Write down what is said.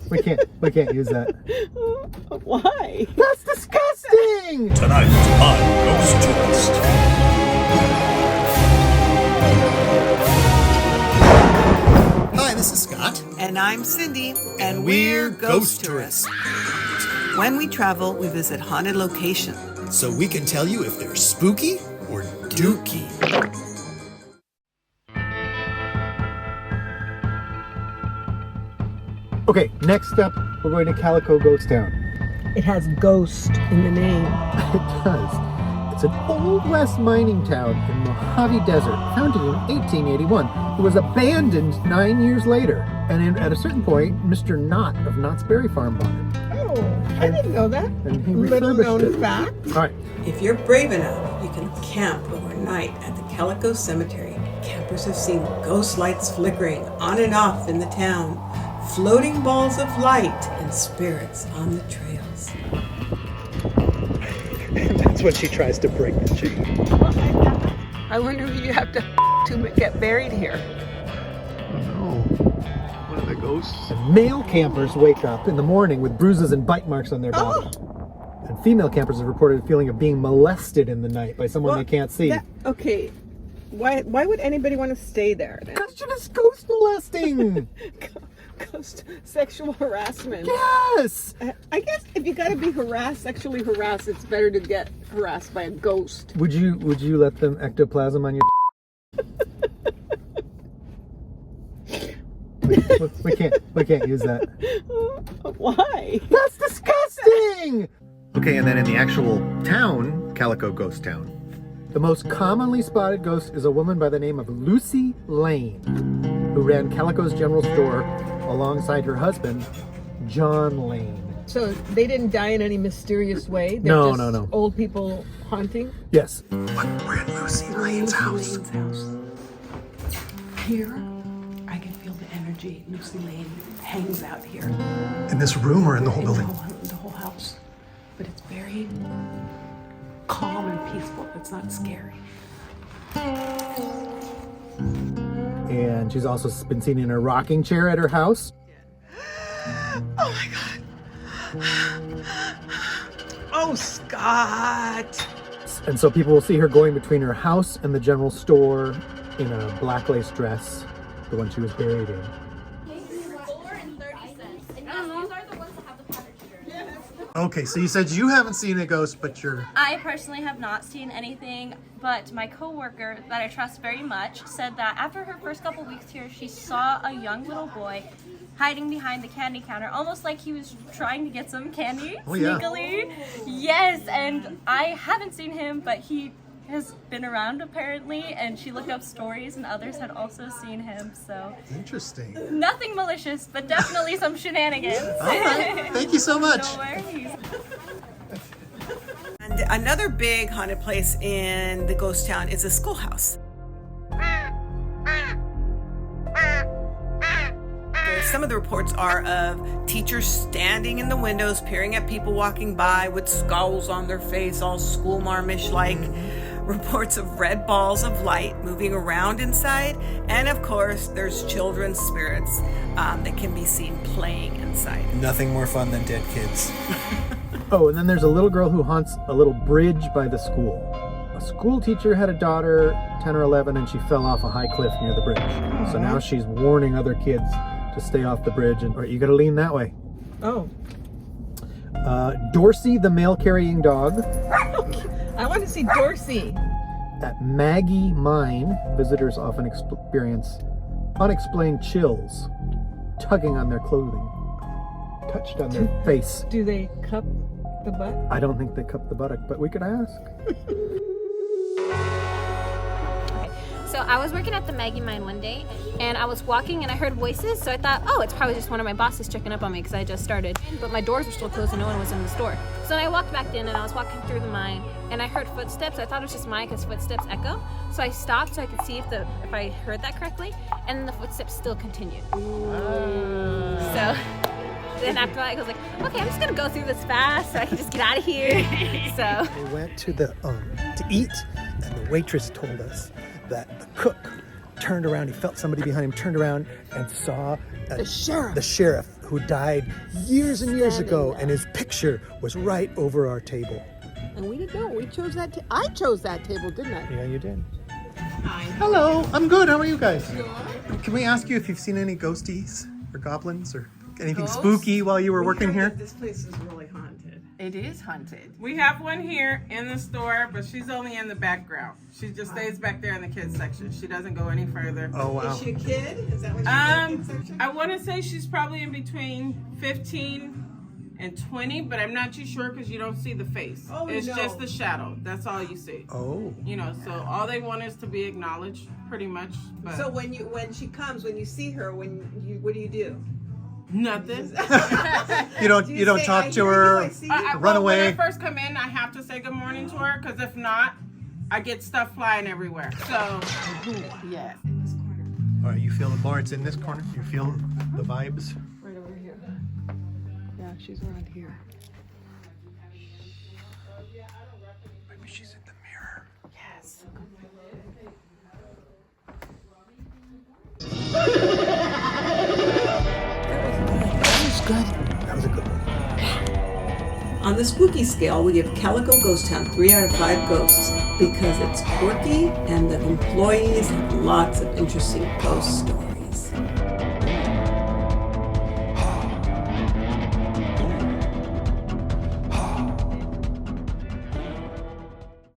We can't use that. Why? That's disgusting! Tonight on Ghost Tourist. Hi, this is Scott. And I'm Cindy, and we're Ghost Tourists. When we travel, we visit haunted locations. So we can tell you if they're spooky or dookie. Okay, next up, we're going to Calico Ghost Town. It has ghost in the name. It does. It's an Old West mining town in Mojave Desert, founded in 1881. It was abandoned 9 years later, and at a certain point, Mr. Knott of Knott's Berry Farm bought it. Oh, I didn't know that. And he Little refurbished known it. fact. All right. If you're brave enough, you can camp overnight at the Calico Cemetery. Campers have seen ghost lights flickering on and off in the town, floating balls of light and spirits on the trails. That's when she tries to break the chain. I wonder who you have to get buried here. Oh, one of the ghosts. And male campers wake up in the morning with bruises and bite marks on their body. And female campers have reported a feeling of being molested in the night by someone they can't see. Okay, why would anybody want to stay there then? Because it's ghost molesting! Ghost sexual harassment. Yes! I guess if you gotta be sexually harassed, it's better to get harassed by a ghost. Would you let them ectoplasm on your we can't use that. Why? That's disgusting! Okay, and then in the actual town, Calico Ghost Town, the most commonly spotted ghost is a woman by the name of Lucy Lane, who ran Calico's general store alongside her husband, John Lane. So they didn't die in any mysterious way? No. Old people haunting? Yes. But we're in Lucy Lane's house. Here, I can feel the energy. Lucy Lane hangs out here. In this room or in the whole building? The whole house. But it's very calm and peaceful. It's not scary. And she's also been seen in a rocking chair at her house. Oh my God. Oh, Scott. And so people will see her going between her house and the general store in a black lace dress, the one she was buried in. Okay, so you said you haven't seen a ghost, but you're... I personally have not seen anything, but my coworker that I trust very much said that after her first couple weeks here, she saw a young little boy hiding behind the candy counter, almost like he was trying to get some candy sneakily. Yes, and I haven't seen him, but he has been around apparently, and she looked up stories and others had also seen him, so Interesting. nothing malicious, but definitely some shenanigans. All right. Thank you so much. No worries. And another big haunted place in the ghost town is a schoolhouse. Some of the reports are of teachers standing in the windows, peering at people walking by with scowls on their face, all schoolmarmish like. Reports of red balls of light moving around inside. And of course, there's children's spirits that can be seen playing inside. Nothing more fun than dead kids. Oh, and then there's a little girl who haunts a little bridge by the school. A school teacher had a daughter, 10 or 11, and she fell off a high cliff near the bridge. So now she's warning other kids to stay off the bridge, and or you gotta lean that way. Oh. Dorsey, the mail-carrying dog. I want to see Dorsey. At Maggie Mine, visitors often experience unexplained chills, tugging on their clothing, touched on their face. Do they cup the butt? I don't think they cup the buttock, but we could ask. So I was working at the Maggie Mine one day, and I was walking and I heard voices, so I thought, oh, it's probably just one of my bosses checking up on me because I just started. But my doors were still closed and no one was in the store. So then I walked back in and I was walking through the mine and I heard footsteps. I thought it was just mine because footsteps echo. So I stopped so I could see if I heard that correctly, and then the footsteps still continued. So then after that, I was like, okay, I'm just gonna go through this fast so I can just get out of here. So We went to eat, and the waitress told us that the cook turned around. He felt somebody behind him, turned around, and saw The sheriff. the sheriff who died years and years ago, and his picture was right over our table. And we didn't know. We chose that. I chose that table, didn't I? Yeah, you did. Hello, I'm good. How are you guys? Can we ask you if you've seen any ghosties or goblins or anything spooky while you were working here? This place is really haunted. It is haunted. We have one here in the store, but she's only in the background. She just stays back there in the kids section. She doesn't go any further. Oh, wow. Is she a kid? Is that what you're in section? I want to say she's probably in between 15 and 20, but I'm not too sure because you don't see the face. Oh, it's no. just the shadow. That's all you see. Oh. You know, so all they want is to be acknowledged, pretty much. But So when she comes, when you see her, what do you do? nothing. You don't say, talk "I to hear her, you, I see you"? run When away. I first come in, I have to say good morning to her because if not, I get stuff flying everywhere. So, yes. All right, you feel the more it's in this corner? You feel the vibes? Right over here. Yeah, she's around here. Maybe she's in the mirror. Yes. That was a good one. On the spooky scale, we give Calico Ghost Town 3 out of 5 ghosts because it's quirky and the employees have lots of interesting ghost stories.